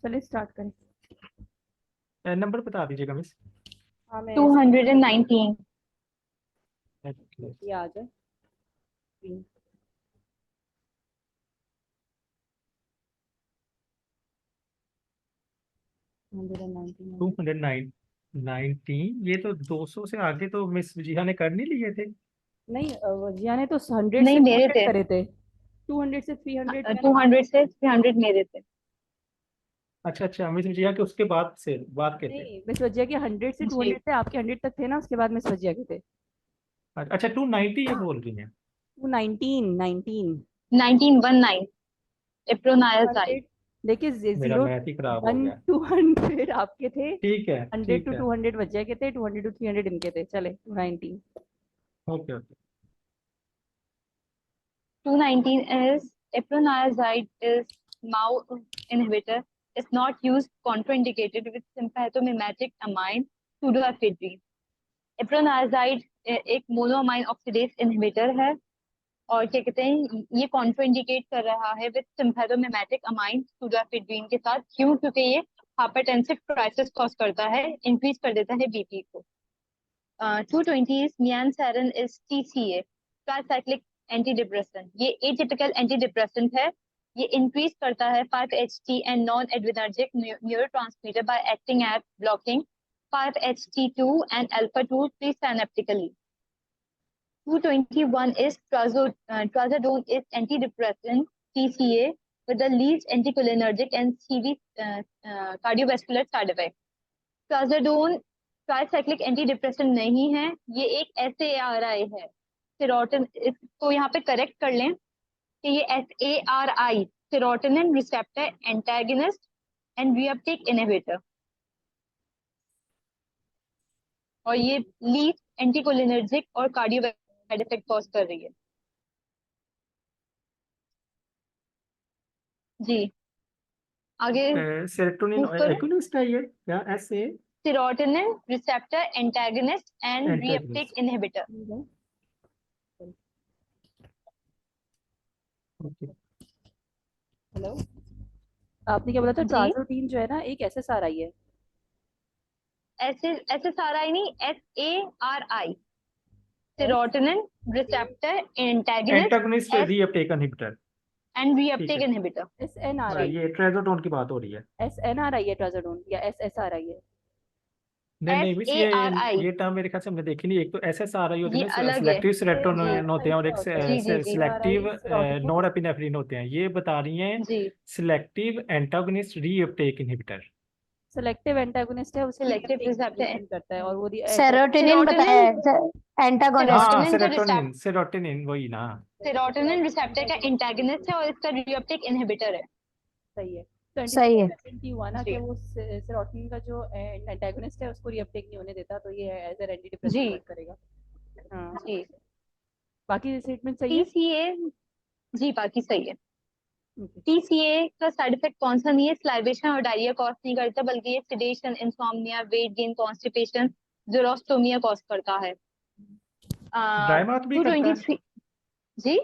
चलिए स्टार्ट करें। नंबर बता दीजिएगा मिस। हाँ मैं 219 ये आ जाए। 219 ये तो 200 से आगे तो मिस जिहा ने कर नहीं लिए थे। नहीं जिया ने तो 100 नहीं से मेरे 200 थे। करे थे। 200 से 300 200 से 300 मेरे थे। अच्छा अच्छा, मिस जिहा के उसके बाद से बात के थे। नहीं मिस वजिया के 100 से 200 जी से आपके 100 तक थे ना, उसके बाद मिस वजिया के थे। अच्छा 290 ये बोल रही हैं। 19 1919 एप्रोनायाजाइड। देखिए मेरा 0 मैथ ही खराब हो 1 गया। to 100 आपके थे, ठीक है 100 ठीक to है। 200 वजिया के थे, 200 to 300 इनके थे। चले 219। Okay okay. 219 is eproniazide is MAO inhibitor. Is not used contraindicated with sympathomimetic amine pseudoephedrine. एप्रोनायाजाइड एक मोनोअमाइन ऑक्सीडेज इनहिबिटर है और क्या कहते हैं ये कॉन्ट्राइंडिकेट कर रहा है विद सिम्पैथोमिमेटिक अमाइन सूडोएफेड्रिन के साथ। क्यों? क्योंकि ये हाइपरटेंसिव क्राइसिस कॉज करता है, इंक्रीज कर देता है बीपी को। 220 is mianserin is TCA tricyclic antidepressant. ये एटिपिकल एंटीडिप्रेसेंट है। ये इंक्रीज करता है 5-HT and non adrenergic neurotransmitter bye acting at blocking 5-HT2 and alpha-2 presynaptically. 221 is trazodone is antidepressant TCA with the least anticholinergic and CV cardiovascular side effect. Trazodone tricyclic antidepressant नहीं है, ये एक SARI है। Serotonin, इसको यहाँ पे correct कर लें कि ये SARI serotonin receptor antagonist and reuptake inhibitor, और ये लीस्ट एंटीकोलिनर्जिक और कार्डियोवैस्कुलर साइड इफेक्ट कॉज कर रही है। जी आगे सेरोटोनिन move करें। एगोनिस्ट है ये या SA? Serotonin receptor antagonist and Antagonist. Reuptake inhibitor. Okay. Hello, आपने क्या बोला था? जी। ट्राजोडीन जो है ना एक SSRI है। SSRI नहीं, SARI serotonin receptor antagonist antagonist reuptake inhibitor and reuptake ठीक है। इनहिबिटर। SNRI ये ट्राजोडोन की बात हो रही है। SNRI है ट्राजोडोन या SSRI है? नहीं मिस SARI ये टर्म मेरे ख्याल से हमने देखी नहीं। एक तो एसएसआरआई होती ये है ना, अलग है। सिलेक्टिव जी सेरोटोनिन होते हैं, और एक जी जी जी सिलेक्टिव serotonin नॉरएपिनेफ्रिन होते हैं। ये बता रही हैं जी selective antagonist reuptake inhibitor. Selective antagonist है, उसकी Selective uptake receptor inhibition करता है और वो सेरोटोनिन बताया है, एंटागोनिस्ट। हाँ सेरोटोनिन जो सेरोटोनिन वही ना। सेरोटोनिन रिसेप्टर का एंटागोनिस्ट है और इसका रीअपटेक इनहिबिटर है। सही है। तो सही है। एंटी हुआ ना कि वो सेरोटोनिन का जो एंटागोनिस्ट है उसको रीअपटेक नहीं होने देता, तो ये एज ए एंटी डिप्रेसेंट जी वर्क करेगा। हाँ जी बाकी स्टेटमेंट सही है। TCA जी बाकी सही है। Okay. TCA का साइड इफेक्ट कौन सा नहीं है? स्लाइवेशन और डायरिया कॉज नहीं करता, बल्कि ये sedation, insomnia, weight gain, constipation, xerostomia cause करता है। ड्राई माउथ भी करता है। 223 जी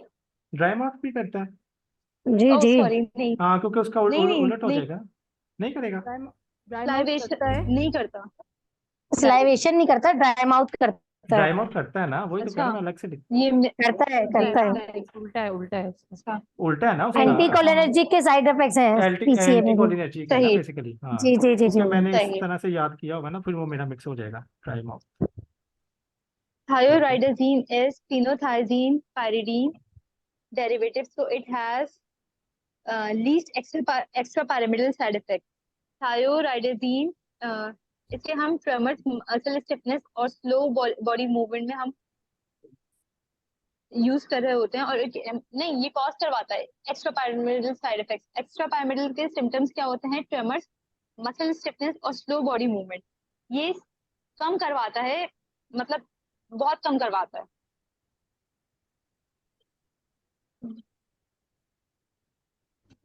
ड्राई माउथ भी करता है। जी जी। सॉरी नहीं हाँ क्योंकि उसका नहीं नहीं उलट हो नहीं जाएगा। नहीं करेगा। ड्राई माउथ स्लाइवेशन करता है। नहीं करता। स्लाइवेशन नहीं करता, ड्राई माउथ करता ड्राई है। माउथ करता है ना, वही तो कह रहा हूँ, अच्छा मैं अलग से लिख। ये करता है करता है। उल्टा है उल्टा है। अच्छा उल्टा है ना उसका। एंटीकोलिनर्जिक के साइड इफेक्ट्स हैं पीसीए में भी। एंटीकोलिनर्जिक है ना सही बेसिकली। हाँ जी जी जी जी। क्योंकि मैंने इस सही। तरह से याद किया होगा ना, फिर वो मेरा मिक्स हो जाएगा dry mouth. Thioridazine is phenothiazine pyridine derivative, so it has least extrapyramidal side effect. Thioridazine इससे हम ट्रेमर्स, मसल स्टिफनेस और स्लो बॉडी मूवमेंट में हम यूज कर रहे होते हैं, और नहीं ये कॉज करवाता है extra pyramidal side effects. Extra pyramidal के सिम्टम्स क्या होते हैं? ट्रेमर्स, मसल स्टिफनेस और स्लो बॉडी मूवमेंट। ये कम करवाता है, मतलब बहुत कम करवाता है।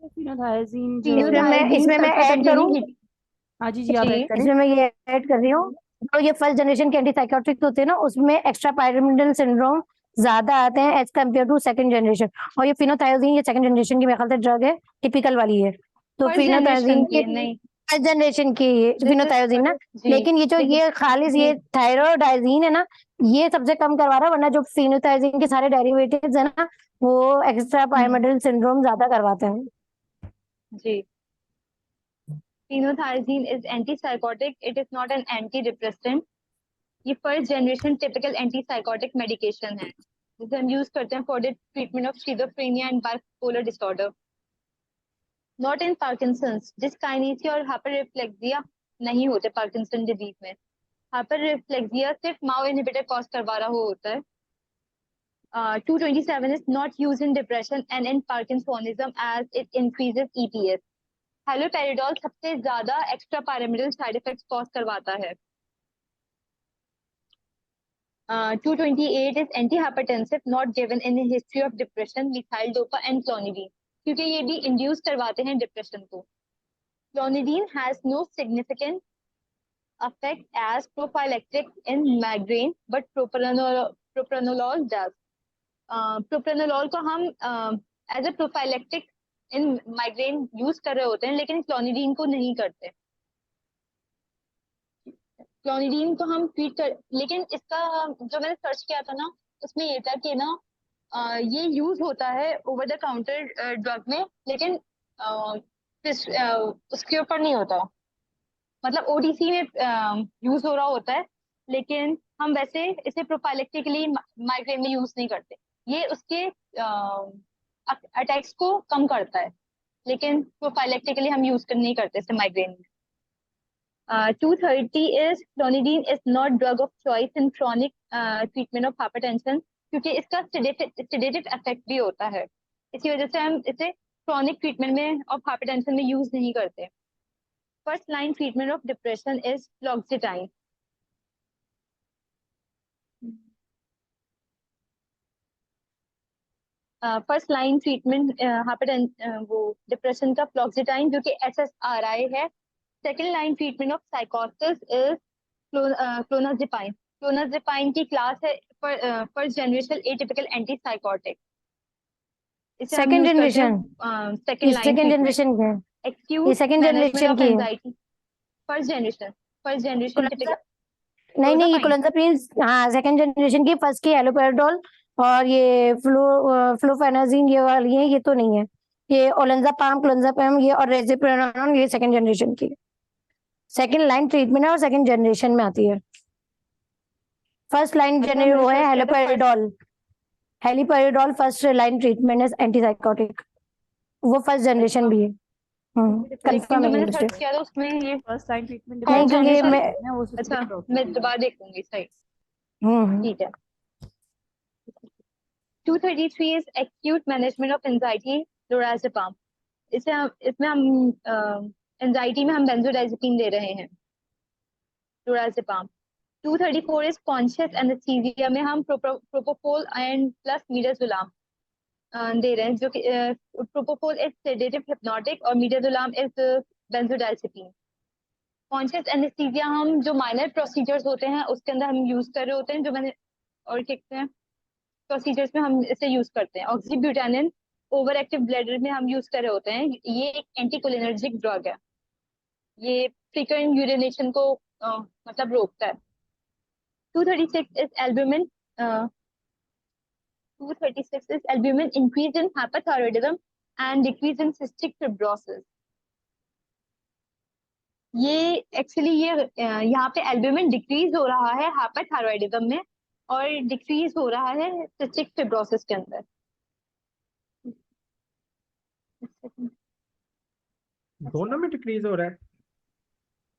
फिनोथायजीन जो इसमें मैं ऐड करूं? हाँ जी आप ऐड करें। इसमें मैं ये ऐड कर रही हूँ, तो ये फर्स्ट जनरेशन के एंटीसाइकोटिक होते हैं ना, उसमें एक्स्ट्रा पायरामिडल सिंड्रोम ज्यादा आते हैं as compare to second generation. और ये फिनोथायजीन ये सेकंड जनरेशन की मेरे ख्याल से ड्रग है, टिपिकल वाली है। तो फर्स्ट जनरेशन फिनोथायजीन की की नहीं, फर्स्ट जनरेशन की This is फिनोथायजीन ना, जी लेकिन ये जो लेकिन ये खालिस जी ये थायरोडाइजीन है ना, ये सबसे कम करवा रहा है, वरना जो फिनोथायजीन के सारे डेरिवेटिव्स है ना, वो एक्स्ट्रा पायरिमिडल सिंड्रोम ज्यादा करवाते हैं। जी phenothiazine is antipsychotic, it is not an antidepressant। ये first generation typical antipsychotic medication है जिसे हम यूज करते हैं for the treatment of schizophrenia and bipolar disorder. Not in Parkinson's, dyskinesia और हाइपररिफ्लेक्सिया नहीं होते पार्किंसन डिजीज में। हाइपररिफ्लेक्सिया सिर्फ माओ इनहिबिटर कॉज करवा रहा होता है। 227 is not used in depression and in Parkinsonism as it increases EPS। Haloperidol सबसे ज्यादा extra pyramidal side effects cause करवाता है। 228 is antihypertensive, not given in a history of depression, methyl dopa and clonidine, क्योंकि ये भी induce करवाते हैं depression को। Clonidine has no significant effect as prophylactic in migraine, but propranolol does। propranolol को हम as a prophylactic in migraine use कर रहे होते हैं, लेकिन क्लोनिडीन को नहीं करते। क्लोनिडीन को हम ट्रीट कर, लेकिन इसका जो मैंने सर्च किया था ना, उसमें ये था कि ना ये यूज होता है ओवर द काउंटर ड्रग में, लेकिन उसके ऊपर नहीं होता, मतलब ओडीसी में यूज हो रहा होता है, लेकिन हम वैसे इसे प्रोफाइलेक्टिकली माइग्रेन में यूज नहीं करते। ये उसके अटैक्स को कम करता है, लेकिन प्रोफाइलेक्टिकली हम यूज नहीं करते इसे माइग्रेन में। 230 is clonidine is not drug of choice in chronic treatment of hypertension, क्योंकि इसका sedative effect भी होता है, इसी वजह से हम इसे chronic treatment में of hypertension में यूज नहीं करते। First line treatment of depression is fluoxetine। First line treatment वो डिप्रेशन का फ्लॉक्सीटाइन जो कि SSRI है। सेकेंड लाइन ट्रीटमेंट ऑफ साइकोसिस इज क्लोनाजिपाइन। क्लोनाजिपाइन की क्लास है first generation atypical antipsychotic. Second generation, second line second generation के acute ये सेकंड मैनेजमेंट जनरेशन ऑफ की है। एंजाइटी। फर्स्ट जनरेशन टिपिकल नहीं नहीं, ये क्लोनज़ापाइन हाँ सेकंड जनरेशन की, फर्स्ट की एलोपेरिडोल और ये फ्लूफेनाजिन ये वाली है, ये तो नहीं है। ये ओलेंजापाम, क्लोनज़ापाम ये और रेज़िप्रोनान ये सेकंड जनरेशन की, सेकंड लाइन ट्रीटमेंट है और सेकंड जनरेशन में आती है। फर्स्ट लाइन जनरेशन वो है हेलोपेरिडोल, हेलिपेरिडोल फर्स्ट लाइन ट्रीटमेंट है एंटीसाइकोटिक, वो फर्स्ट जनरेशन भी है। कंफर्म है मैंने सर्च किया था उसमें ये फर्स्ट लाइन ट्रीटमेंट नहीं, क्योंकि मैं अच्छा मैं दोबारा देखूंगी सही। ठीक है। 233 is acute management of anxiety, lorazepam। इसमें हम एंजाइटी में हम बेंजोडाइजेपिन दे रहे हैं, lorazepam। 234 is conscious anesthesia में हम प्रोपोफोल एंड प्लस मिडाजोलाम दे रहे हैं, जो कि प्रोपोफोल इज सेडेटिव हिप्नोटिक और midazolam is benzodiazepine. Conscious anaesthesia हम जो माइनर प्रोसीजर्स होते हैं उसके अंदर हम यूज कर रहे होते हैं, जो मैंने और कहते हैं प्रोसीजर्स में हम इसे यूज करते हैं। ऑक्सीब्यूटानिन ओवर एक्टिव ब्लैडर में हम यूज कर रहे होते हैं। ये एक एंटीकोलिनर्जिक ड्रग है, ये फ्रीक्वेंट यूरिनेशन को मतलब रोकता है। 236 is albumin। 236 is albumin increase in hyperthyroidism and decrease in cystic fibrosis। ये एक्चुअली ये यहाँ पे एल्ब्यूमिन डिक्रीज हो रहा है हाइपरथायरॉइडिज्म में और डिक्रीज हो रहा है सिस्टिक फिब्रोसिस के अंदर। दोनों में डिक्रीज हो रहा है,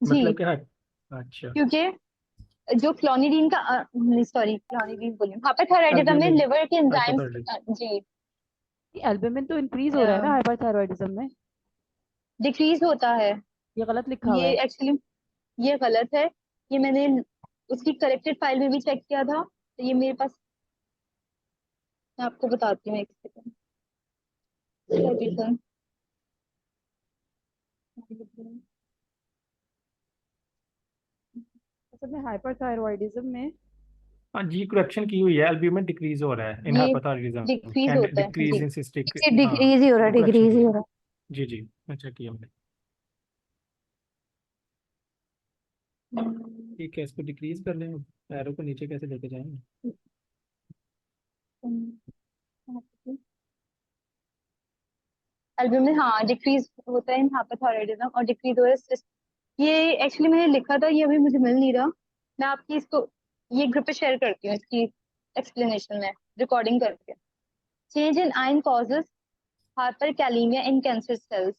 जी मतलब क्या है? अच्छा, क्योंकि जो क्लोनिडीन का सॉरी क्लोनिडीन बोलिए हाइपरथायरॉइडिज्म में लिवर के एंजाइम्स जी एल्बुमिन तो इंक्रीज हो रहा है ना हाइपरथायरॉइडिज्म में, डिक्रीज होता है। ये गलत लिखा हुआ ये है। एक्चुअली ये गलत है, ये मैंने उसकी करेक्टेड फाइल में भी चेक किया था, तो ये मेरे पास मैं आपको बताती हूँ एक सेकंड। असल में हाइपरथायरॉइडिज्म में हाँ जी करेक्शन की हुई है, एल्ब्यूमिन डिक्रीज हो रहा है इन ये हाइपोथायरॉयडिज्म डिक्रीज एंड होता है डिक्रीज जी। In cystic. डिक्रीज ही हो रहा है, डिक्रीज ही हो रहा है। जी जी, अच्छा किया हमने। ठीक है, इसको डिक्रीज कर लें, एरो को नीचे कैसे लेके जाएंगे? एल्बम में हाँ डिक्रीज होता है हाइपोथायराइडिज्म और डिक्रीज हो रहा है। ये एक्चुअली मैंने लिखा था, ये अभी मुझे मिल नहीं रहा। मैं आपकी इसको ये ग्रुप पे शेयर करती हूँ, इसकी एक्सप्लेनेशन में रिकॉर्डिंग करके। Change in ion causes hyperkalaemia in cancer cells.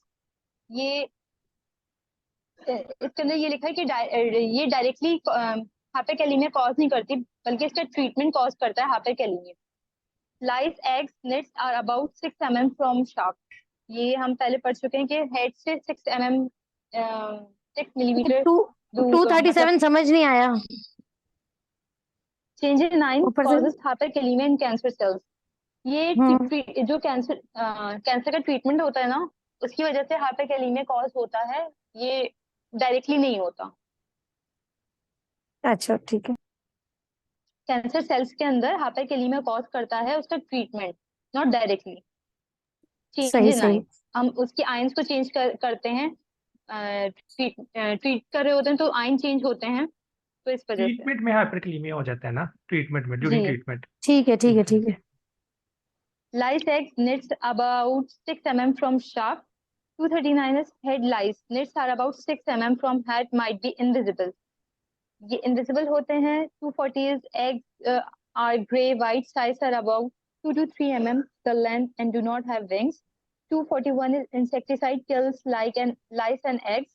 ये इसके अंदर ये लिखा है कि ये डायरेक्टली हाइपरकैलेमिया कॉज नहीं करती, बल्कि इसका ट्रीटमेंट कॉज करता है hyperkalaemia. Lice eggs nits are about 6 mm from shaft. ये हम पहले पढ़ चुके हैं कि हेड से 6 mm 6 मिलीमीटर टू दूर मतलब 237 समझ नहीं आया। चेंज इन आयन ऊपर से कॉजेस हाइपरकैलेमिया इन कैंसर सेल्स। ये जो कैंसर का ट्रीटमेंट होता है ना, उसकी वजह से हाइपरकैलेमिया कॉज होता है। ये डायरेक्टली नहीं होता। अच्छा ठीक है। कैंसर सेल्स के अंदर हाइपरकैलेमिया कॉज करता है उसका ट्रीटमेंट, नॉट डायरेक्टली। चेंज सही इन सही। आयन, हम उसकी आयंस को चेंज करते हैं। ट्रीट कर रहे होते हैं तो आयन चेंज होते हैं, तो इस वजह से। ट्रीटमेंट में हाइपरकैलेमिया हो जाता है ना, ट्रीटमेंट में, जी। During treatment. ठीक है ठीक है ठीक है। ठीक है। Lice eggs nits about 6 mm from shaft. 239 is head lice. Nits are about 6 mm from head, might be invisible. ये invisible होते हैं। 240 is eggs are gray white, size are about 2 to 3 mm the length and do not have wings. 241 is insecticide kills lice and eggs.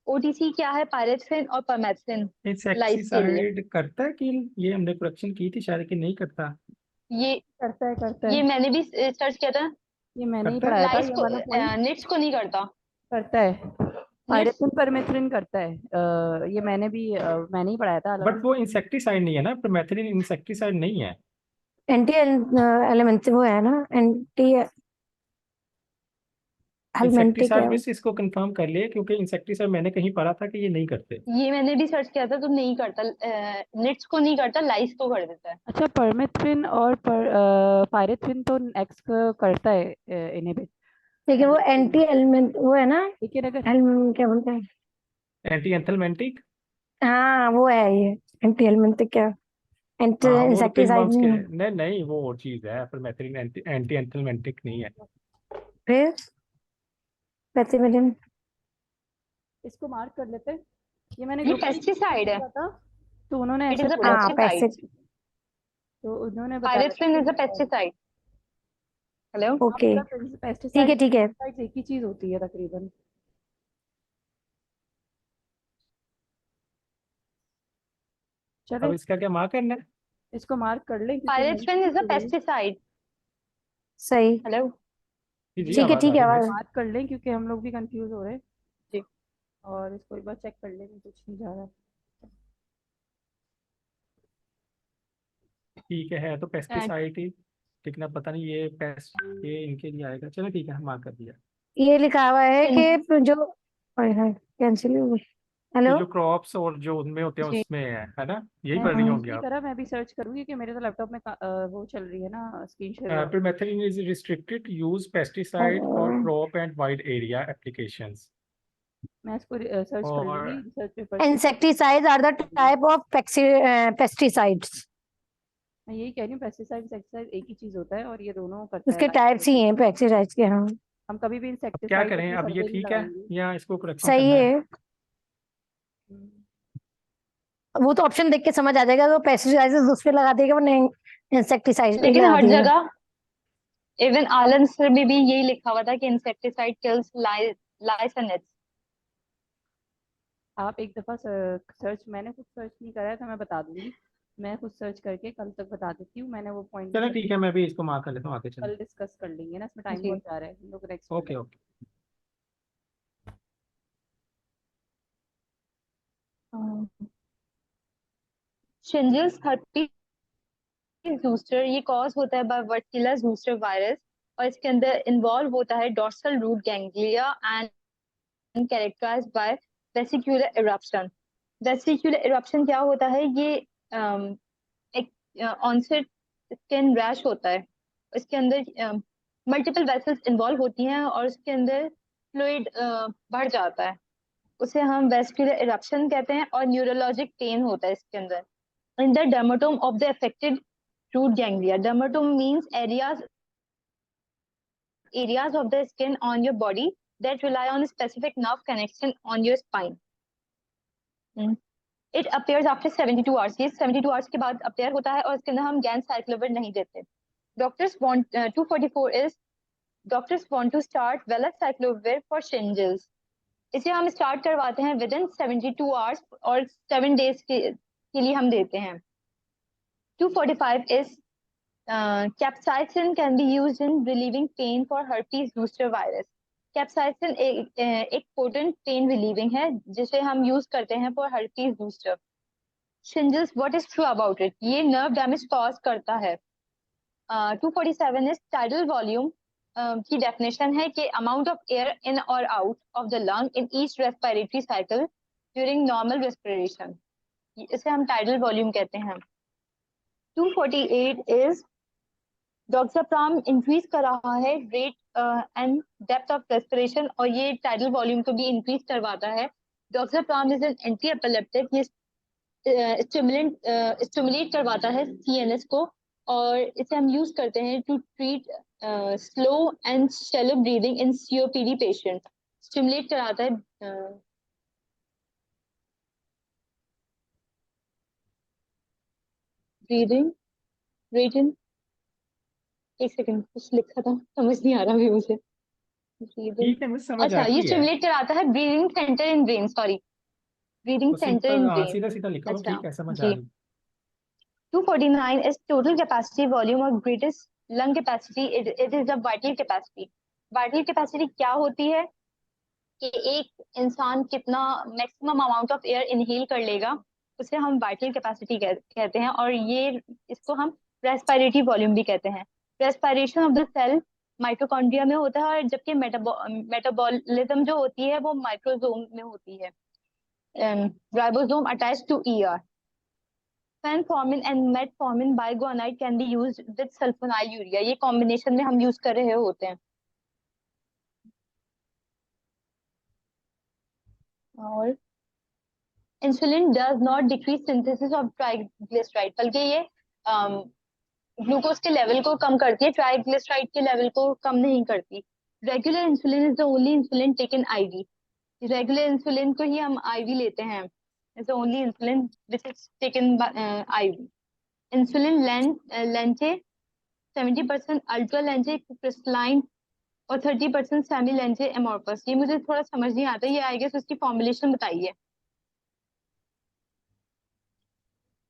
OTC क्या है? Pyrethrin और permethrin लाइस के लिए। Insecticide करता है कि ये हमने प्रोडक्शन की थी शायद, कि नहीं करता? ये करता है ये मैंने भी सर्च किया था। ये मैंने ही करता है? पढ़ाया था लाइस ये को वाला पॉइंट। निट्स को नहीं करता। करता है, निट्स पायरेथ्रिन परमेथ्रिन करता है। ये मैंने ही पढ़ाया था बट वो इंसेक्टिसाइड नहीं है ना, प्रोमेथ्रिन इंसेक्टिसाइड नहीं है। एंटी एलिमेंट वो है ना, एंटी एलिमेंटिक इंसेक्टिसाइड है। में से इसको कंफर्म कर लिए, क्योंकि इंसेक्टिसाइड मैंने कहीं पढ़ा था कि ये नहीं करते। ये मैंने भी सर्च किया था तो नहीं करता। निट्स को नहीं करता, लाइस को कर देता है। अच्छा, परमेथ्रिन और पायरेथ्रिन तो एक्स करता है इनहिबिट। लेकिन वो एंटी एलिमेंट वो है ना, लेकिन अगर क्या बोलते हैं? Anti anthelmintic. हाँ वो है ये, एंटी एलिमेंटिक क्या, एंटी हाँ, वो तो पिन इंसेक्टिसाइड बाउंस के नहीं है। नहीं नहीं, वो और चीज है, परमेथ्रिन एंटी एंथलमेंटिक नहीं है। फिर पैथिमिडिन। इसको मार्क कर लेते हैं। ये मैंने ये ग्रुप में पेस्टिसाइड है। किया था, तो उन्होंने इट ऐसे इज अ बोला हाँ था, पैसे। पेस्टिसाइड। तो उन्होंने बताया था पायरेथ्रिन कि इज अ पेस्टिसाइड। हेलो। हाँ, ओके मतलब ठीक है पेस्टिसाइड ठीक है। एक ही चीज होती है तकरीबन। अब चले, इसका क्या मार्क करना है? इसको मार्क कर लें क्योंकि पायरेथ्रिन इज अ मैंने पेस्टिसाइड। सही। हेलो। जी जी, ठीक है आवाज आ ठीक है रही है आवाज। मिस। मार्क कर लें क्योंकि हम लोग भी कंफ्यूज हो रहे हैं। जी। और इसको एक बार चेक कर लें, कुछ नहीं जा रहा। ठीक है तो पेस्टिसाइड ही लिखना, पता नहीं ये पेस्ट ये इनके लिए आएगा। चलो ठीक है, हम मार्क कर दिया। ये लिखा हुआ है कि जो कैंसिल हो गई। ये हेलो। जो क्रॉप्स और जो उनमें होते हैं जी। उसमें है ना, यही मैंने पढ़ रही सर्च होंगे नहीं आप। करा, मैं भी सर्च करूंगी कि मेरे तो लैपटॉप में वो चल रही है ना, स्क्रीन शेयर हुआ। Permethrin is restricted use pesticide for crop and wide area applications. मैं इसको सर्च कर और लूंगी रिसर्च पेपर से। Insecticides are the type of pesticides. मैं यही कह रही हूँ, पेस्टिसाइड इंसेक्टिसाइड एक ही चीज होता है और ये दोनों करता है उसके टाइप्स ही लाइक। हैं पेस्टिसाइड्स के। हाँ हम कभी भी अब क्या इंसेक्टिसाइड करें, अपने अब ये सर्वे नहीं ठीक है लगाएंगे। या इसको करेक्शन सही करना है? है। वो तो ऑप्शन देख के समझ आ जाएगा, तो पेस्टिसाइड्स उस पे लगा देगा, वो इंसेक्टिसाइड लेकिन लगा हर देगा। जगह इवन आलन सर में भी यही लिखा हुआ था कि insecticide kills lice and nits. आप एक दफा सर्च, मैंने खुद सर्च नहीं करा है तो मैं बता दूंगी। मैं खुद सर्च करके कल तक बता देती हूँ। मैंने वो पॉइंट चलो ठीक है, मैं भी इसको मार्क कर लेता हूँ, आगे चलो। कल डिस्कस कर लेंगे ना, इसमें टाइम जी। बहुत जा रहा है, हम लोग next okay okay. Shingles herpes zoster ये कॉज होता है बाय वर्टिकुलर जूस्टर वायरस, और इसके अंदर इन्वॉल्व होता है dorsal root ganglia and characterized by vesicular eruption. Vesicular eruption क्या होता है? ये एक ऑनसेट स्किन रैश होता है। इसके अंदर मल्टीपल वेसल्स इन्वॉल्व होती हैं और उसके अंदर फ्लूइड बढ़ जाता है, उसे हम वेस्कुलर इरप्शन कहते हैं, और न्यूरोलॉजिक पेन होता है इसके अंदर। In the dermatome of the affected root ganglia, dermatome means areas of the skin on your body that rely on a specific nerve connection on your spine. It appears after 72 hours. ये 72 hours के बाद appear होता है और इसके अंदर हम ganciclovir नहीं देते. Doctors want 244 is doctors want to start valacyclovir for shingles. इसे हम start करवाते हैं within 72 hours और 7 days के लिए हम देते हैं. 245 is capsaicin can be used in relieving pain for herpes zoster virus. Capsaicin एक potent pain relieving है जिसे हम use करते हैं for herpes zoster. Shingles, what is true about it? ये nerve damage cause करता है. 247 is tidal volume की definition है कि amount of air in or out of the lung in each respiratory cycle during normal respiration. इसे हम tidal volume कहते हैं. 248 is डॉक्साप्राम इंक्रीज कर रहा है rate and depth of respiration और ये टाइडल वॉल्यूम को भी इंक्रीज करवाता है. डॉक्साप्राम इज एन एंटी एपिलेप्टिक, ये स्टिमुलेट करवाता है सीएनएस को और इसे हम यूज करते हैं to treat slow and shallow breathing in COPD patient. Stimulate कराता है ब्रीदिंग रेट इन, एक सेकंड कुछ लिखा था समझ नहीं आ रहा है मुझे. ठीक है, मुझे समझ अच्छा, आती ये है. स्टिमुलेट कराता है breathing centre in brain, sorry breathing तो सेंटर सिंपल, इन हाँ, ब्रेन. सीधा सीधा लिखा हो. अच्छा ठीक है, समझ आ जी. रही. 249 is total capacity volume और greatest lung capacity. It is the vital capacity. Vital capacity क्या होती है कि एक इंसान कितना maximum amount of air inhale कर लेगा उसे हम वाइटल कैपेसिटी कहते हैं और ये इसको हम रेस्पिरेटरी वॉल्यूम भी कहते हैं. Respiration of the cell mitochondria में होता है और जबकि मेटाबॉलिज्म जो होती है वो माइक्रोसोम में होती है. Ribosome attach to ER. Phenformin and metformin biguanide can be used with sulfonylurea. ये कॉम्बिनेशन में हम यूज कर रहे होते हैं. और insulin does not decrease synthesis of triglyceride, बल्कि ये ग्लूकोज के लेवल को कम करती है, ट्राइग्लिसराइड के लेवल को कम नहीं करती. Regular insulin is the only insulin taken IV. Regular insulin को ही हम आईवी लेते हैं. Is the only insulin which is taken IV. Insulin lente 70% ultra lente crystalline और 30% सेमी लेंचे एमोर्फस. ये मुझे थोड़ा समझ नहीं आता, ये आई गेस उसकी फॉर्मुलेशन बताइए.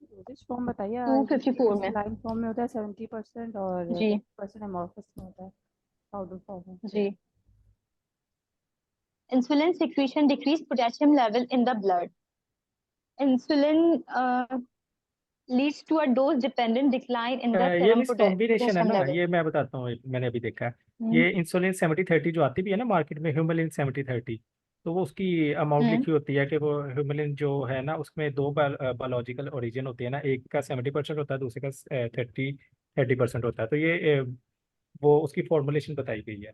डोसेज फॉर्म बताइए. 254 में लाइन फॉर्म में होता है 70% और जी 30% एमोर्फस में होता है पाउडर फॉर्म में. जी. Insulin secretion decrease potassium level in the blood. Insulin leads to a dose dependent decline in the ये serum मिस कॉम्बिनेशन है potassium ना, level. ये मैं बताता हूँ. मैंने अभी देखा है. ये इंसुलिन 70-30 जो आती भी है ना मार्केट में, ह्यूमलिन 70-30, तो वो उसकी अमाउंट लिखी होती है कि वो ह्यूमलिन जो है ना उसमें दो बायोलॉजिकल ओरिजिन होती है ना, एक का 70% होता है, दूसरे का 30% होता है. तो ये वो उसकी फॉर्मुलेशन बताई गई है,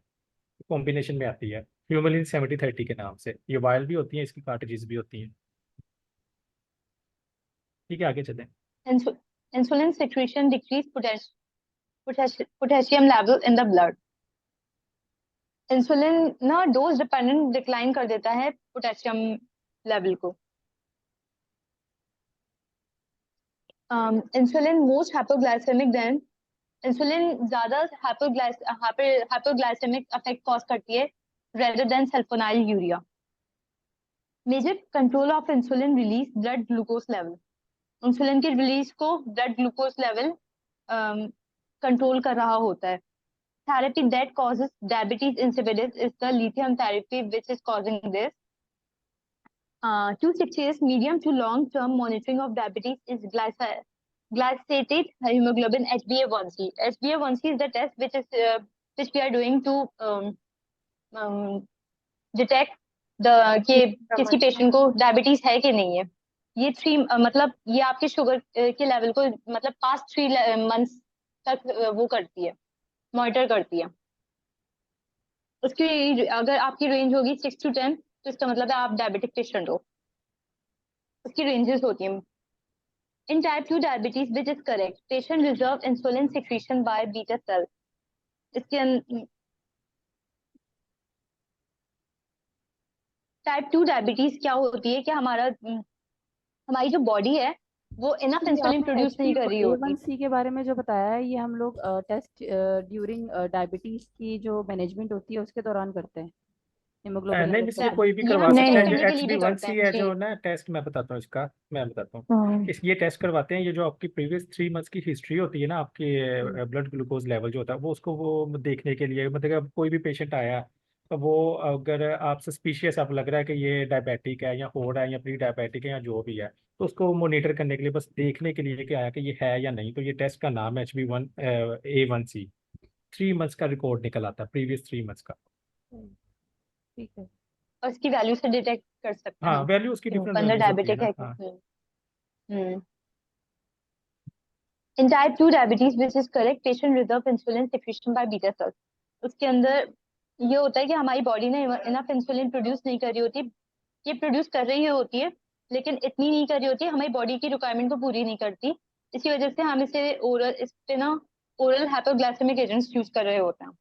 कॉम्बिनेशन में आती है ह्यूमलिन 70-30 के नाम से. ये वायल भी होती है, इसकी कार्ट्रिजेस भी होती हैं. ठीक है, आगे चलें. Insulin secretion decrease potassium level in the blood. Insulin ना डोज डिपेंडेंट डिक्लाइन कर देता है पोटेशियम लेवल को. Insulin most hypoglycaemic then, insulin ज्यादा हाइपोग्लाइसेमिक इफेक्ट कॉज करती है rather than sulphonylurea. Major control of insulin release blood glucose level. Insulin की release को ब्लड ग्लूकोज लेवल कंट्रोल कर रहा होता है. Therapy that causes diabetes insipidus is the lithium therapy which is causing this. 268 medium to long term monitoring of diabetes is glycated hemoglobin HbA1c. HbA1c is the test which we are doing to detect कि किसी patient को diabetes है कि नहीं है. ये 3 मतलब ये आपके शुगर के लेवल को मतलब पास्ट 3 मंथ्स तक वो करती है, मॉनिटर करती है. उसकी अगर आपकी रेंज होगी 6 to 10, तो इसका मतलब है आप डायबिटिक पेशेंट हो। उसकी रेंजेस होती हैं। In type 2 diabetes, which is correct, patient reserve insulin secretion by beta cell. इसके टाइप 2 डायबिटीज क्या होती है कि हमारी जो बॉडी है वो इनफ ये इंसुलिन आपने प्रोड्यूस नहीं कर रही होती। HbA1c के बारे में जो बताया है, ये हम लोग टेस्ट ड्यूरिंग डायबिटीज की जो मैनेजमेंट होती है उसके दौरान करते हैं, हीमोग्लोबिन नहीं, लेवल इसमें चेक कोई भी ये करवा हम नहीं, सकता है। नहीं। जो इंडिविजुअली भी करते HbA1c हैं है जी। जो ना टेस्ट मैं बताता हूँ इसका, मैं बताता हूँ। ये टेस्ट करवाते हैं, ये जो आपकी प्रीवियस 3 मंथ्स की हिस्ट्री होती है ना, आपके ब्लड ग्लूकोज लेवल जो होता है वो उसको वो देखने के लिए, मतलब अब कोई भी पेशेंट आया तो वो अगर आप सस्पिशियस आप लग रहा है कि ये डायबिटिक है या हो रहा है या प्री डायबिटिक है या जो भी है, तो उसको मॉनिटर करने के लिए, बस देखने के लिए कि आया कि ये है या नहीं, तो ये टेस्ट का नाम है HbA1c। 3 मंथ्स का रिकॉर्ड निकल आता है, प्रीवियस 3 मंथ्स का। ठीक है। और इसकी वैल्यू से डिटेक्ट कर सकते हैं हाँ, हम वैल्यू उसकी कि वो डिफरेंट बंदा वैल्यूज होती है डायबिटिक ना। है कि हाँ, हम्म। In type 2 diabetes, which is correct, patient reserve insulin secretion by beta cells. उसके अंदर ये होता है कि हमारी बॉडी ने इनफ इंसुलिन प्रोड्यूस नहीं कर रही होती। ये प्रोड्यूस कर रही होती है लेकिन इतनी नहीं कर रही होती, हमारी बॉडी की रिक्वायरमेंट को पूरी नहीं करती। इसी वजह से हम इस पे ना ओरल हाइपोग्लाइसेमिक एजेंट्स यूज कर रहे होते हैं।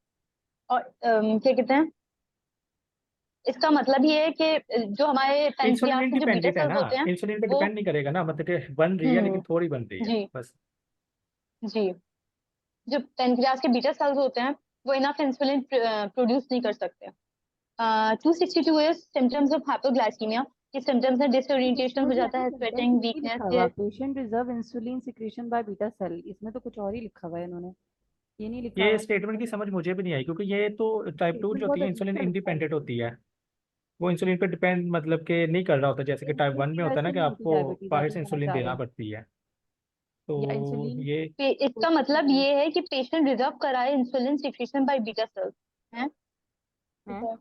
और क्या कहते हैं, इसका मतलब ये है कि जो हमारे इंसुलिन पेनक्रियास में जो बीटा इंडिपेंडेंट है सेल्स ना, होते हैं इंसुलिन पे वो डिपेंड नहीं करेगा ना, मतलब कि बन रही है लेकिन थोड़ी बन रही है जी बस। जी, जो पेनक्रियास के बीटा सेल्स होते हैं वो इनफ इंसुलिन प्रोड्यूस नहीं कर सकते। 262 इज सिम्टम्स ऑफ हाइपोग्लाइसीमिया। ये सिम्टम्स है डिसओरिएंटेशन हो जाता है, स्वेटिंग, वीकनेस। लिखा हुआ patient reserve insulin secretion by beta cell, इसमें तो कुछ और ही लिखा हुआ है इन्होंने, ये नहीं लिखा ये हुआ। स्टेटमेंट की समझ मुझे भी नहीं आई, क्योंकि ये तो टाइप 2 स्टेटमेंट जो होती बहुत है अजीब इंसुलिन सा लिखा है। इंडिपेंडेंट होती है। वो इंसुलिन पे डिपेंड मतलब कि नहीं कर रहा होता, जैसे कि टाइप इंसुलिन 1 की में होता वजह है ना से कि नहीं होती आपको डायबिटीज, आप बाहर ये से कहना इंसुलिन चाह रहे देना हैं? पड़ती है। या तो इंसुलिन ये इसका मतलब ये है कि पेशेंट रिजर्व कराए insulin secretion by beta sales हैं। है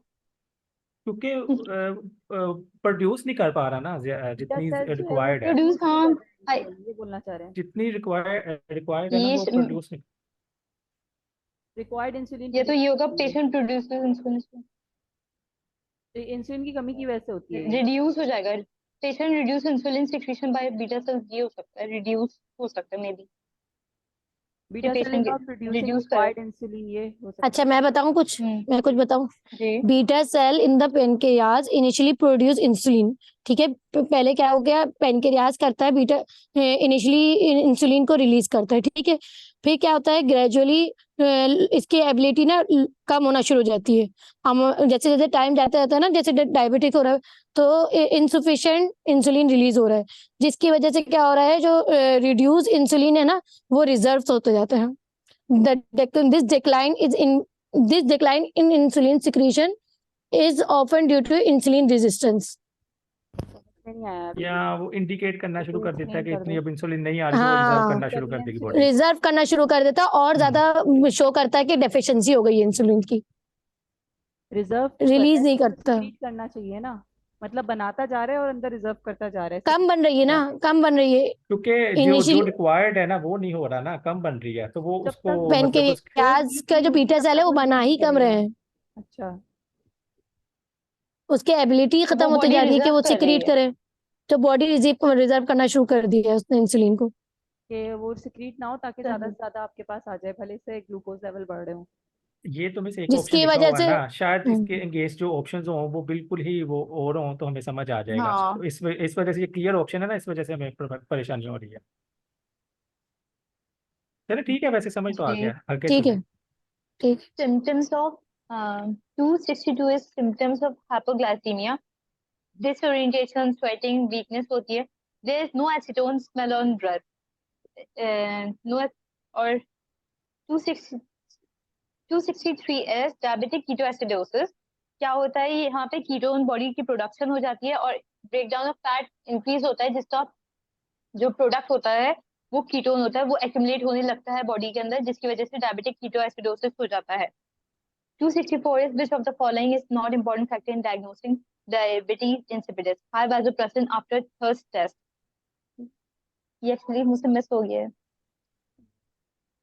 क्योंकि प्रोड्यूस नहीं कर पा रहा ना बीटा जितनी सेल जो है वो रिक्वायर्ड है, प्रोड्यूस हाँ ये बोलना चाह रहे हैं। जितनी रिक्वायर्ड है ना ये वो प्रोड्यूस नहीं। रिक्वायर्ड इंसुलिन ये तो ये होगा produce, patient produce insulin insulin की कमी की वजह से होती है ये। रिड्यूस हो जाएगा। Patient reduce insulin secretion by beta cells, ये हो सकता है, रिड्यूस हो सकता है मे बी कि beta cell is patient not producing reduce करे। रिक्वायर्ड इंसुलिन, ये हो सकता अच्छा, मैं बताऊं कुछ? मैं कुछ बताऊं? जी beta cell in the pancreas initially produce insulin. ठीक है, पहले क्या हो गया, पेनक्रियाज करता है बीटा इनिशियली इंसुलिन को रिलीज करता है। ठीक है, फिर क्या होता है, ग्रेजुअली इसकी एबिलिटी ना कम होना शुरू हो जाती है। हम जैसे जैसे टाइम जाता जाता है ना, जैसे डायबिटिक हो रहा है तो इनसुफिशिएंट इंसुलिन रिलीज हो रहा है, जिसकी वजह से क्या हो रहा है, जो रिड्यूस इंसुलिन है ना वो रिजर्व होते जाते हैं। This decline in insulin secretion is often due to insulin resistance. नहीं आया अभी या भी। वो इंडिकेट करना शुरू कर देता है एक्सप्लेन कि कर इतनी दो। अब इंसुलिन नहीं आ रही, तो वो रिजर्व हाँ, करना शुरू कर देगी बॉडी। रिजर्व करना शुरू कर देता है और ज्यादा शो करता है कि डेफिशिएंसी हो गई है इंसुलिन की, रिजर्व रिलीज नहीं करता। सिक्रीट करना चाहिए ना, मतलब बनाता जा रहा है और अंदर रिजर्व करता जा रहा है, कम बन रही है ना, कम बन रही है क्योंकि जो जो इनिशियली। रिक्वायर्ड है ना वो नहीं हो रहा ना, कम बन रही है, तो वो जब उसको तक मतलब उस पेनक्रियाज का जो बीटा सेल है वो बना ही कम रहे हैं, अच्छा, उसकी एबिलिटी खत्म वो होती बॉडी जा रही है कि रिजर्व वो कर रही सिक्रीट है। करे। तो बॉडी रिजर्व करना शुरू कर दिया है उसने इंसुलिन को। कि वो सिक्रीट ना हो ताकि ज्यादा से ज्यादा आपके पास आ जाए, भले से ग्लूकोज लेवल बढ़ रहे हो। ये तो में से एक ऑप्शन जिसकी लिखा वजह हुआ है से ना, शायद इसके अगेंस्ट जो ऑप्शंस हो वो बिल्कुल ही वो और हो तो हमें समझ आ जाएगा। हाँ तो इस वजह से ये क्लियर ऑप्शन है ना, इस वजह से हमें परेशानी हो रही है। चलो ठीक है, वैसे समझ तो आ जी। गया, आगे ठीक है, चलें। ठीक। Symptoms of 262 is symptoms of hypoglycemia. Disorientation, sweating, weakness होती है। There is no acetone smell on breath. No और 260 263 is diabetic ketoacidosis. क्या होता है, यहाँ पे कीटोन बॉडी की प्रोडक्शन हो जाती है और ब्रेकडाउन ऑफ फैट इंक्रीज होता है, जिसका जो प्रोडक्ट होता है वो कीटोन होता है, वो एक्यूमुलेट होने लगता है बॉडी के अंदर, जिसकी वजह से डायबिटिक कीटोएसिडोसिस हो जाता है। 264 is which of the following is not important factor in diagnosing diabetes insipidus? High vasopressin after thirst test. ये एक्चुअली मुझसे मिस हो गया है।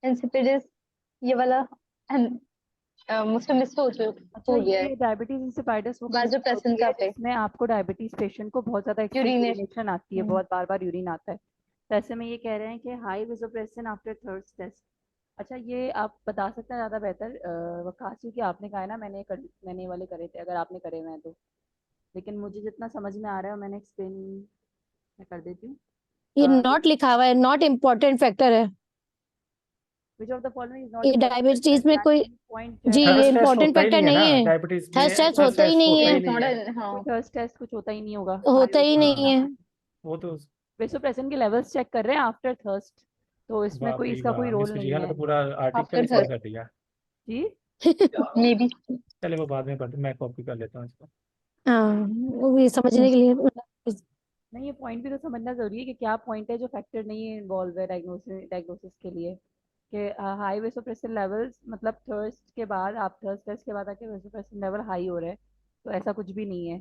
insipidus ये वाला मुझसे मिस हो अच्छा, गया ये है। डायबिटीज इंसिपिडस वो वासोप्रेसिन होती का है पे जिसमें आपको डायबिटीज पेशेंट को बहुत ज्यादा यूरिनेशन। यूरिनेशन आती है, बहुत बार बार यूरिन आता है। तो ऐसे में ये कह रहे हैं कि high vasopressin after thirst test. अच्छा, ये आप बता सकते हैं ज़्यादा बेहतर वकास, क्योंकि आपने कहा है ना, मैंने ये वाले करे थे, अगर आपने करे हुए हैं तो। लेकिन मुझे जितना समझ में आ रहा है मैंने एक्सप्लेन मैं कर देती हूँ। ये नॉट लिखा हुआ है, नॉट इम्पोर्टेंट फैक्टर है। Which of the following is not ये इम्पोर्टेंट फैक्टर, डायबिटीज में कोई, यानी पॉइंट जो है जी ना, ये थर्स्ट टेस्ट इम्पोर्टेंट होता ही फैक्टर नहीं है ना नहीं है। डायबिटीज थर्स्ट में, टेस्ट थर्स्ट होता ही टेस्ट नहीं होता है, ही नहीं है। हाँ कोई थर्स्ट टेस्ट कुछ होता ही नहीं होगा। होता ही नहीं है। वो तो वेसोप्रेसिन के लेवल्स चेक कर रहे हैं आफ्टर थर्स्ट, तो इसमें बाप कोई रे इसका कोई बाप, रोल मिस नहीं जिया ने है। तो पूरा article after he share third कर दिया। जी, मे बी। चले वो बाद में पढ़ते, मैं कॉपी कर लेता हूँ इसको। हाँ, वो भी समझने के लिए नहीं, ये पॉइंट भी तो समझना जरूरी है कि क्या पॉइंट है जो फैक्टर नहीं है इन्वॉल्व है डायग्नोसिस के लिए। कि हाई वेसोप्रेसिन लेवल्स मतलब थर्स्ट के बाद, आप थर्स्ट टेस्ट के बाद आके वेसोप्रेसिन लेवल हाई हो रहे हैं, तो ऐसा कुछ भी नहीं है।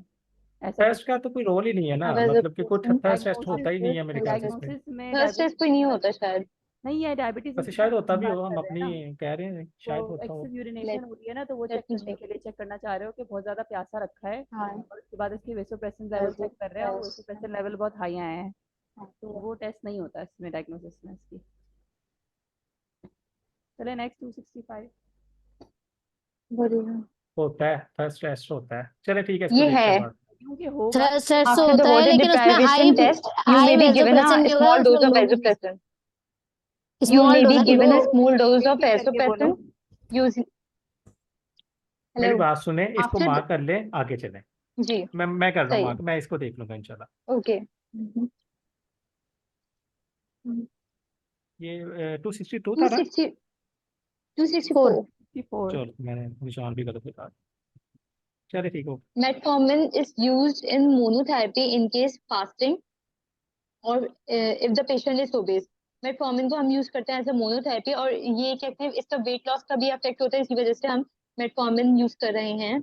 ऐसा कुछ टेस्ट का तो कोई रोल ही नहीं है ना, मतलब कि कोई वासोप्रेसिन थर्स्ट टेस्ट होता ही नहीं है मेरे ख्याल से इसमें। डायग्नोसिस में थर्स्ट टेस्ट कोई नहीं होता शायद। नहीं है, डायबिटीज वैसे शायद होता की भी बात हो, हम कर रहे हैं अपनी ना। कह रहे हैं तो शायद होता हो। एक्सेस यूरिनेशन लेट हो रही है ना, तो वो लेट चेक मी करने चेक। के लिए चेक करना चाह रहे हो कि बहुत ज्यादा प्यासा रखा है, हाँ और उसके बाद इसके वेसोप्रेसिन लेवल चेक कर रहे हैं और वासोप्रेसिन। वेसोप्रेसिन लेवल बहुत हाई आए हैं, तो वो टेस्ट नहीं होता इसमें डायग्नोसिस में इसकी। चले नेक्स्ट 265। बढ़िया। होता है, थर्स्ट टेस्ट होता है, चले ठीक है, इसको ये देखते हैं है। बाद में। क्योंकि होगा थर्स्ट टेस्ट After the होता है, water लेकिन उसमें high deprivation test, you high may be given vasopressin a जो है small dose उसमें of low, vasopressin. You small may dose be है given low. a small dose of एक एक करके बोलो। vasopressin. Use. मेरी Hello. बात सुने, इसको After मार्क कर ले, आगे चले। जी मैं कर रहा हूँ सही है। मार्क, मैं इसको देख लूंगा इंशाल्लाह। ओके। ये 262 टू था ना। सिक्सटी 264. 64। चलो मैंने निशान भी गलत लिखा। चले ठीक हो। Metformin is used in monotherapy in case fasting or if the patient is obese. Metformin को हम यूज करते हैं एज अ मोनोथेरेपी, और ये कहते हैं इसका वेट लॉस का भी अफेक्ट होता है, इसी वजह से हम मेटफॉर्मिन यूज कर रहे हैं।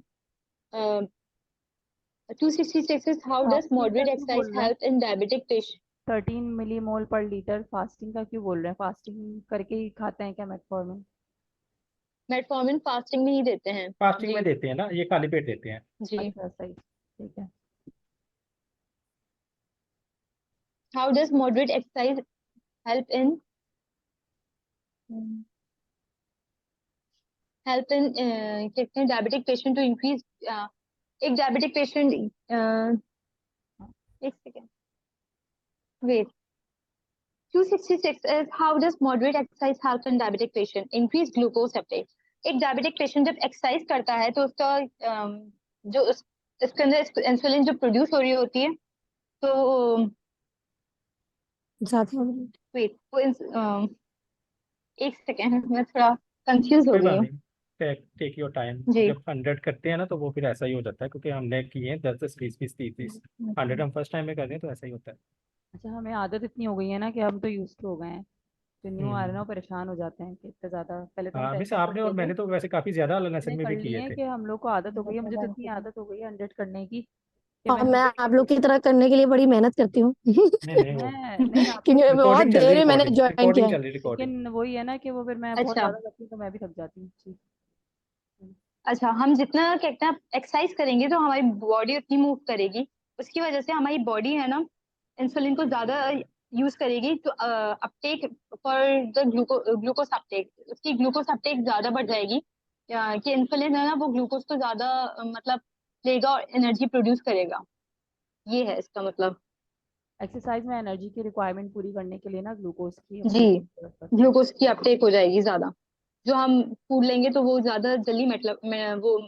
266 is how does फास्टिंग का moderate क्यों exercise बोल रहे हैं? help in diabetic patient? 13 millimole पर लीटर फास्टिंग का क्यों बोल रहे हैं? फास्टिंग करके ही खाते हैं क्या मेटफॉर्मिन? मेटफॉर्मिन फास्टिंग में ही देते हैं फास्टिंग में जी। देते हैं ना, ये खाली पेट देते हैं। जी। अच्छा, सही, ठीक है। How does moderate exercise help in कहते हैं डायबिटिक पेशेंट टू इंक्रीज। एक डायबिटिक पेशेंट, एक second wait. 266 is how does moderate exercise help in diabetic patient increase glucose uptake? एक डायबिटिक पेशेंट जब एक्सरसाइज करता है तो उसका जो इसके अंदर इंसुलिन जो प्रोड्यूस हो रही होती है, तो ज्यादा वेट वो एक सेकेंड मैं थोड़ा कंफ्यूज हो कोई गई बात हूँ। नहीं, टेक योर टाइम। जी। जब 100 करते हैं ना तो वो फिर ऐसा ही हो जाता है, क्योंकि हमने किए हैं 10 10 20 20 30 30। 100 हम फर्स्ट टाइम में कर रहे हैं तो ऐसा ही होता है। अच्छा, हमें आदत इतनी हो गई है ना कि हम तो यूज हो गए हैं, जो न्यू आ रहे हैं ना हम्म। वो परेशान हो जाते हैं कि इतना ज्यादा। पहले तो हम हाँ, टेस्ट वैसे आपने और करते थे, मैंने तो वैसे काफी ज्यादा लेसन मैंने में कर भी लिए किए हैं थे। कि हम लोग को आदत हो गई है, मुझे तो इतनी आदत हो गई है 100 करने की कि और मैं मैं 100 आप लोग की तरह करने के लिए बड़ी मेहनत करती हूँ नहीं नहीं, वो मैं नहीं, आप क्योंकि लोग, मैं बहुत रिकॉर्डिंग चल रही, देर में मैंने रिकॉर्डिंग ज्वाइन किया रिकॉर्डिंग है। चल रही, रिकॉर्डिंग। लेकिन वही है ना कि वो फिर मैं बहुत अच्छा ज्यादा करती हूँ तो मैं भी थक जाती हूँ जी। अच्छा, हम जितना कहते हैं एक्सरसाइज करेंगे तो हमारी बॉडी उतनी मूव करेगी, उसकी वजह से हमारी बॉडी है ना इंसुलिन को ज्यादा यूज करेगी, तो Uptake for the glucose Uptake, उसकी ग्लूकोज अपटेक ज्यादा बढ़ जाएगी। कि इंसुलिन है ना वो ग्लूकोज को ज्यादा मतलब लेगा और एनर्जी प्रोड्यूस करेगा, ये है इसका मतलब। एक्सरसाइज में एनर्जी की रिक्वायरमेंट पूरी करने के लिए ना ग्लूकोज की जी, अपटेक की जरूरत पड़ती है। ग्लूकोज की अपटेक हो जाएगी ज्यादा, जो हम फूड लेंगे तो वो ज्यादा जल्दी वो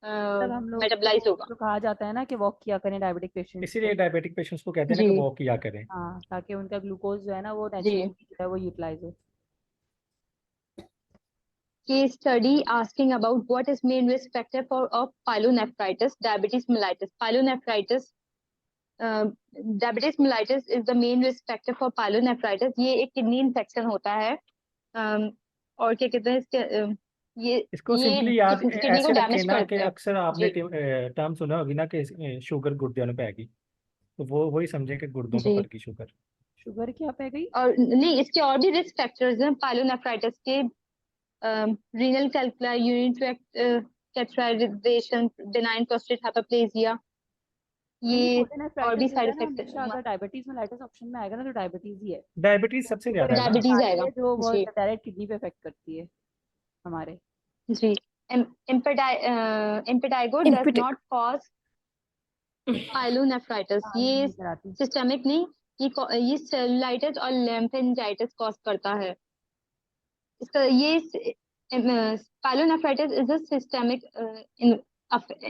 तब हम लोग मेटाबलाइज होगा। जो कहा जाता है ना कि वॉक किया करें डायबिटिक पेशेंट्स इसीलिए को। डायबिटिक पेशेंट्स को कहते हैं ना जी कि वॉक किया करें। हाँ, ताकि उनका ग्लूकोज जो है ना वो जी। नेचुरली जो है वो यूटिलाइज हो। Case study asking about what is main risk factor for of pyelonephritis, diabetes mellitus. Diabetes mellitus is the main risk factor for pyelonephritis. ये एक किडनी इन्फेक्शन होता है। और क्या कहते हैं इसके ये इसको ये सिंपली याद किडनी को ऐसे रखे डैमेज ना कि करता है अक्सर आपने जी। टर्म सुना होगी ना कि शुगर गुर्दे में पैगी, तो वो वही समझे कि गुर्दों में जी। पड़ गई शुगर। शुगर क्या पे गई? और नहीं, इसके और भी रिस्क फैक्टर्स हैं पायलोनेफ्राइटिस के। renal calculi, urinary tract catheterization, benign prostate hyperplasia, ये और भी साइड इफेक्ट हमेशा अगर डायबिटीज में लाइटस ऑप्शन में आएगा ना तो डायबिटीज ही है। डायबिटीज सबसे ज्यादा है ना। डायबिटीज आएगा जो बहुत जी डायरेक्ट किडनी पे इफेक्ट करती है हमारे। जी। impetigo does not cause pyelonephritis, ये सिस्टेमिक नहीं, ये सेलुलाइटिस और लिम्फेंजाइटिस कॉज करता है। इसका ये pyelonephritis is a systemic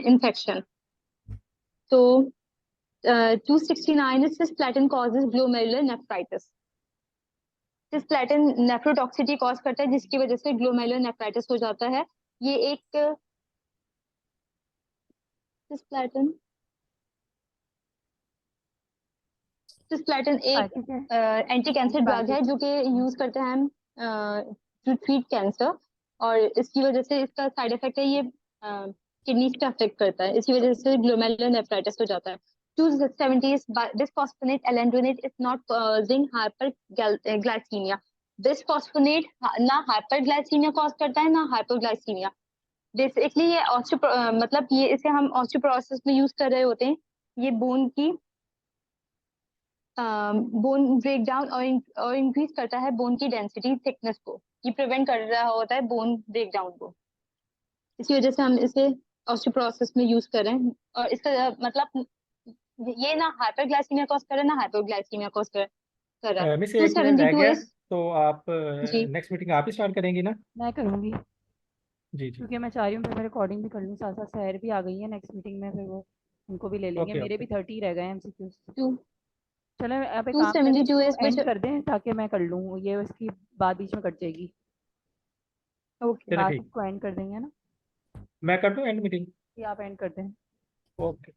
infection. So 269 is cisplatin causes glomerulonephritis. cisplatin nephrotoxicity cause करता है जिसकी वजह से ग्लोमेरुलोनेफ्राइटिस हो जाता है। ये एक cisplatin एक एंटी कैंसर ड्रग है जो कि यूज करते हैं हम टू ट्रीट कैंसर, और इसकी वजह से इसका साइड इफेक्ट है ये किडनी को अफेक्ट करता है, इसी वजह से ग्लोमेरुलोनेफ्राइटिस हो जाता है। 270 is bisphosphonate alendronate is not causing hyperglycemia. बिस्फॉस्फोनेट ना हाइपरग्लाइसीमिया कॉज करता है ना हाइपोग्लाइसीमिया। बेसिकली ये मतलब ये इसे हम ऑस्टियोपोरोसिस में यूज कर रहे होते हैं। ये बोन की बोन ब्रेक डाउन और इंक्रीज करता है बोन की डेंसिटी थिकनेस को, ये प्रिवेंट कर रहा होता है बोन ब्रेक डाउन को, इसी वजह से हम इसे ऑस्टियोपोरोसिस में यूज कर रहे हैं। और इसका मतलब ये ना हाइपरग्लाइसीमिया कॉज कर रहा है ना हाइपोग्लाइसीमिया कॉज कर रहा है। मिस एक मिनट रह 272 गया, is तो आप जी नेक्स्ट मीटिंग आप ही स्टार्ट करेंगी ना। मैं करूंगी जी जी क्योंकि मैं चाह रही हूँ फिर मैं रिकॉर्डिंग भी कर लूँ, साथ साथ सहर भी आ गई है नेक्स्ट मीटिंग में, फिर वो उनको भी ले लेंगे। ओके मेरे ओके भी 30 रह गए हैं MCQs। 2 चलो अब एक काम करते हैं, 272 is एंड which कर दें ताकि मैं कर लूँ, ये उसकी बात बीच में कट जाएगी। okay चलो बात ठीक, को एंड कर देंगे ना, मैं कर दूं एंड मीटिंग। कि आप एंड कर दें। ओके।